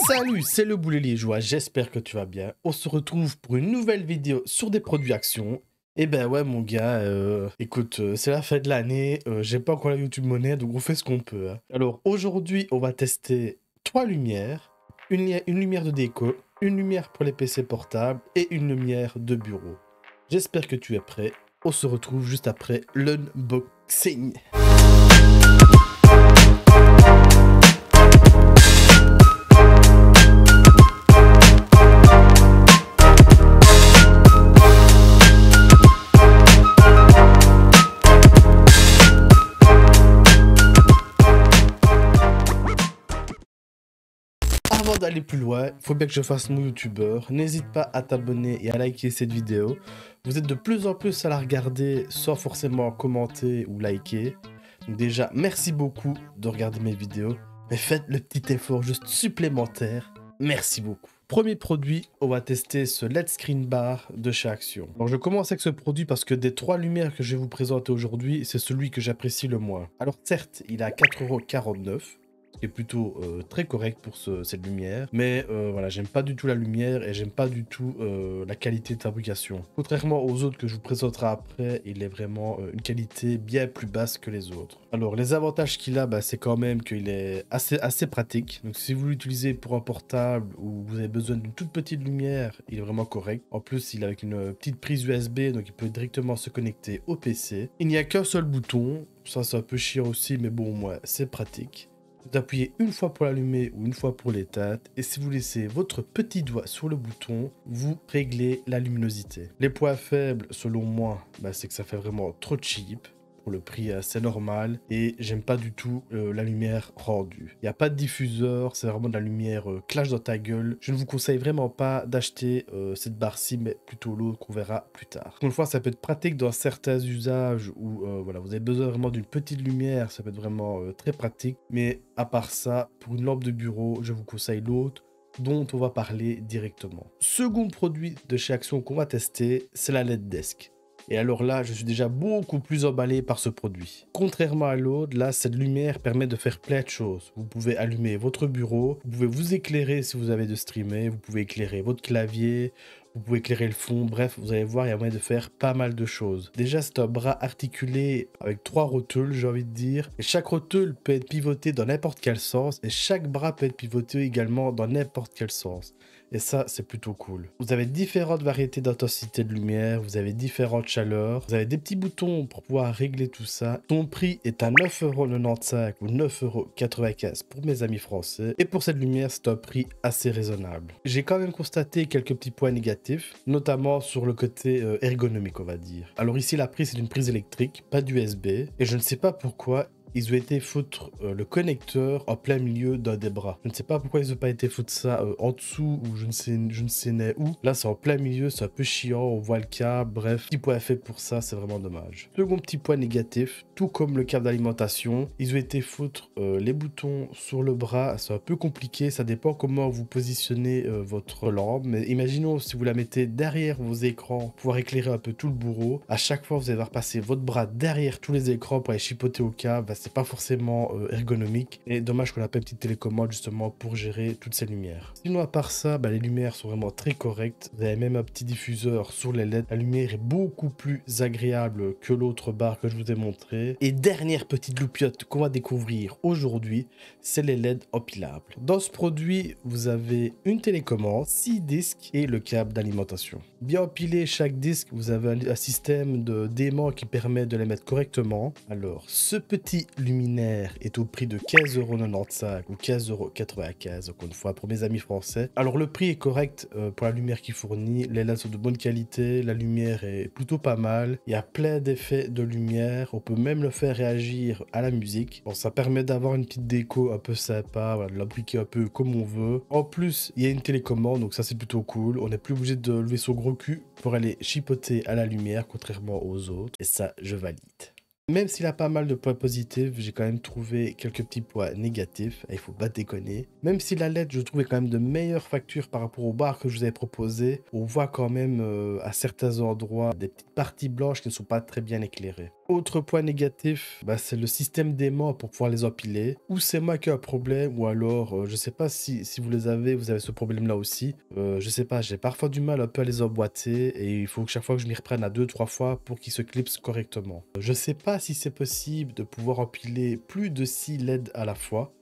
Salut, c'est le Boulet Liégeois, j'espère que tu vas bien. On se retrouve pour une nouvelle vidéo sur des produits Action. Et ben ouais mon gars, écoute, c'est la fin de l'année, j'ai pas encore la YouTube monnaie, donc on fait ce qu'on peut. Hein. Alors aujourd'hui, on va tester 3 lumières, une lumière de déco, une lumière pour les PC portables et une lumière de bureau. J'espère que tu es prêt, on se retrouve juste après l'unboxing. Avant d'aller plus loin, il faut bien que je fasse mon youtubeur. N'hésite pas à t'abonner et à liker cette vidéo. Vous êtes de plus en plus à la regarder sans forcément commenter ou liker. Donc déjà, merci beaucoup de regarder mes vidéos. Mais faites le petit effort juste supplémentaire. Merci beaucoup. Premier produit, on va tester ce LED Screen Bar de chez Action. Alors je commence avec ce produit parce que des 3 lumières que je vais vous présenter aujourd'hui, c'est celui que j'apprécie le moins. Alors certes, il est à 4,49 €. Qui est plutôt très correct pour cette lumière, mais voilà, j'aime pas du tout la lumière et j'aime pas du tout la qualité de fabrication. Contrairement aux autres que je vous présenterai après, il est vraiment une qualité bien plus basse que les autres. Alors les avantages qu'il a, c'est quand même qu'il est assez pratique. Donc si vous l'utilisez pour un portable ou vous avez besoin d'une toute petite lumière, il est vraiment correct. En plus, il est avec une petite prise USB, donc il peut directement se connecter au PC. Il n'y a qu'un seul bouton, ça c'est un peu chiant aussi, mais bon, moi c'est pratique. Vous appuyez une fois pour l'allumer ou une fois pour l'éteindre, et si vous laissez votre petit doigt sur le bouton, vous réglez la luminosité. Les points faibles, selon moi, c'est que ça fait vraiment trop cheap. Pour le prix assez normal, et j'aime pas du tout la lumière rendue. Il n'y a pas de diffuseur, c'est vraiment de la lumière clash dans ta gueule. Je ne vous conseille vraiment pas d'acheter cette barre-ci, mais plutôt l'autre qu'on verra plus tard. Encore une fois, ça peut être pratique dans certains usages où voilà, vous avez besoin vraiment d'une petite lumière, ça peut être vraiment très pratique, mais à part ça, pour une lampe de bureau, je vous conseille l'autre dont on va parler directement. Second produit de chez Action qu'on va tester, c'est la LED Desk. Et alors là, je suis déjà beaucoup plus emballé par ce produit. Contrairement à l'autre, là, cette lumière permet de faire plein de choses. Vous pouvez allumer votre bureau, vous pouvez vous éclairer si vous avez de streamer, vous pouvez éclairer votre clavier, vous pouvez éclairer le fond, bref, vous allez voir, il y a moyen de faire pas mal de choses. Déjà, c'est un bras articulé avec 3 rotules, j'ai envie de dire. Et chaque rotule peut être pivotée dans n'importe quel sens, et chaque bras peut être pivoté également dans n'importe quel sens. Et ça, c'est plutôt cool. Vous avez différentes variétés d'intensité de lumière, vous avez différentes chaleurs, vous avez des petits boutons pour pouvoir régler tout ça. Son prix est à 9,95 € ou 9,95 € pour mes amis français. Et pour cette lumière, c'est un prix assez raisonnable. J'ai quand même constaté quelques petits points négatifs, notamment sur le côté ergonomique, on va dire. Alors ici, la prise, c'est une prise électrique, pas d'USB. Et je ne sais pas pourquoi ils ont été foutre le connecteur en plein milieu d'un des bras. Je ne sais pas pourquoi ils n'ont pas été foutre ça en dessous ou je ne sais où. Là, c'est en plein milieu, c'est un peu chiant, on voit le câble, bref. Petit point faible pour ça, c'est vraiment dommage. Second petit point négatif, tout comme le câble d'alimentation, ils ont été foutre les boutons sur le bras. C'est un peu compliqué, ça dépend comment vous positionnez votre lampe. Mais imaginons si vous la mettez derrière vos écrans pour pouvoir éclairer un peu tout le bureau. À chaque fois, vous allez devoir passer votre bras derrière tous les écrans pour aller chipoter au câble. C'est pas forcément ergonomique et dommage qu'on n'a pas une petite télécommande justement pour gérer toutes ces lumières. Sinon à part ça, les lumières sont vraiment très correctes. Vous avez même un petit diffuseur sur les LED. La lumière est beaucoup plus agréable que l'autre barre que je vous ai montré. Et dernière petite loupiote qu'on va découvrir aujourd'hui, c'est les LED empilables. Dans ce produit, vous avez une télécommande, 6 disques et le câble d'alimentation. Bien empilé chaque disque, vous avez un système de d'aimant qui permet de les mettre correctement. Alors ce petit luminaire est au prix de 15,95 € ou 15,95 €, encore une fois, pour mes amis français. Alors, le prix est correct pour la lumière qu'il fournit. Les LED sont de bonne qualité, la lumière est plutôt pas mal. Il y a plein d'effets de lumière. On peut même le faire réagir à la musique. Bon, ça permet d'avoir une petite déco un peu sympa, voilà, de la briquer un peu comme on veut. En plus, il y a une télécommande, donc ça, c'est plutôt cool. On n'est plus obligé de lever son gros cul pour aller chipoter à la lumière, contrairement aux autres. Et ça, je valide. Même s'il a pas mal de points positifs, j'ai quand même trouvé quelques petits points négatifs. Il faut pas déconner. Même si la LED, je trouvais quand même de meilleures factures par rapport aux barres que je vous avais proposées, on voit quand même à certains endroits des petites parties blanches qui ne sont pas très bien éclairées. Autre point négatif, c'est le système d'aimant pour pouvoir les empiler. Ou c'est moi qui ai un problème, ou alors, je sais pas si vous les avez, vous avez ce problème-là aussi. Je sais pas, j'ai parfois du mal un peu à les emboîter, et il faut que chaque fois que je m'y reprenne à 2-3 fois pour qu'ils se clipsent correctement. Je sais pas si c'est possible de pouvoir empiler plus de 6 LED à la fois.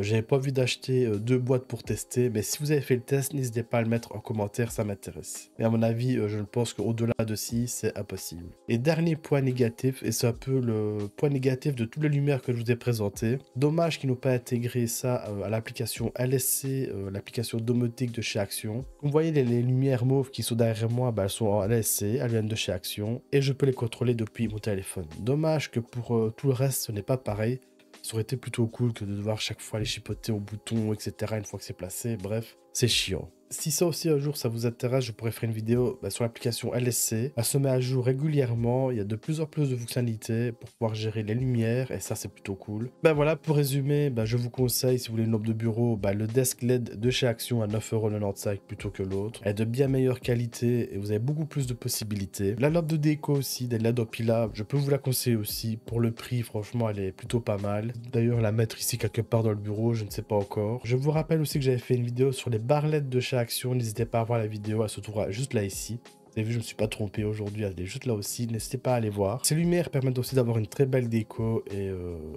J'avais pas envie d'acheter 2 boîtes pour tester, mais si vous avez fait le test, n'hésitez pas à le mettre en commentaire, ça m'intéresse. Mais à mon avis, je ne pense qu'au-delà de 6, c'est impossible. Et dernier point négatif, et c'est un peu le point négatif de toutes les lumières que je vous ai présentées. Dommage qu'ils n'ont pas intégré ça à l'application LSC, l'application domotique de chez Action. Vous voyez les lumières mauves qui sont derrière moi, elles sont en LSC, elles viennent de chez Action, et je peux les contrôler depuis mon téléphone. Dommage que pour tout le reste, ce n'est pas pareil. Ça aurait été plutôt cool que de devoir chaque fois les chipoter au bouton, etc. une fois que c'est placé. Bref, c'est chiant. Si ça aussi un jour ça vous intéresse, je pourrais faire une vidéo sur l'application LSC. Elle se met à jour régulièrement, il y a de plus en plus de fonctionnalités pour pouvoir gérer les lumières et ça c'est plutôt cool. Voilà, pour résumer, je vous conseille si vous voulez une lampe de bureau, le Desk LED de chez Action à 9,95 € plutôt que l'autre. Elle est de bien meilleure qualité et vous avez beaucoup plus de possibilités. La lampe de déco aussi, des LED empilables, je peux vous la conseiller aussi. Pour le prix, franchement, elle est plutôt pas mal. D'ailleurs, la mettre ici quelque part dans le bureau, je ne sais pas encore. Je vous rappelle aussi que j'avais fait une vidéo sur les barres LED de chez Action, n'hésitez pas à voir la vidéo, elle se trouvera juste là ici. Vous avez vu, je ne me suis pas trompé aujourd'hui, elle est juste là aussi, n'hésitez pas à aller voir. Ces lumières permettent aussi d'avoir une très belle déco et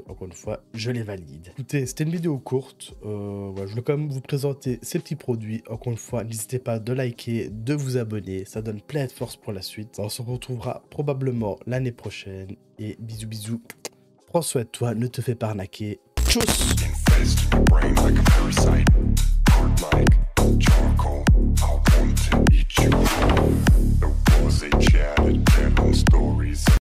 encore une fois, je les valide. Écoutez, c'était une vidéo courte, je voulais quand même vous présenter ces petits produits. Encore une fois, n'hésitez pas de liker, de vous abonner, ça donne plein de force pour la suite. On se retrouvera probablement l'année prochaine et bisous bisous. Prends soin de toi, ne te fais pas arnaquer. Tchuss!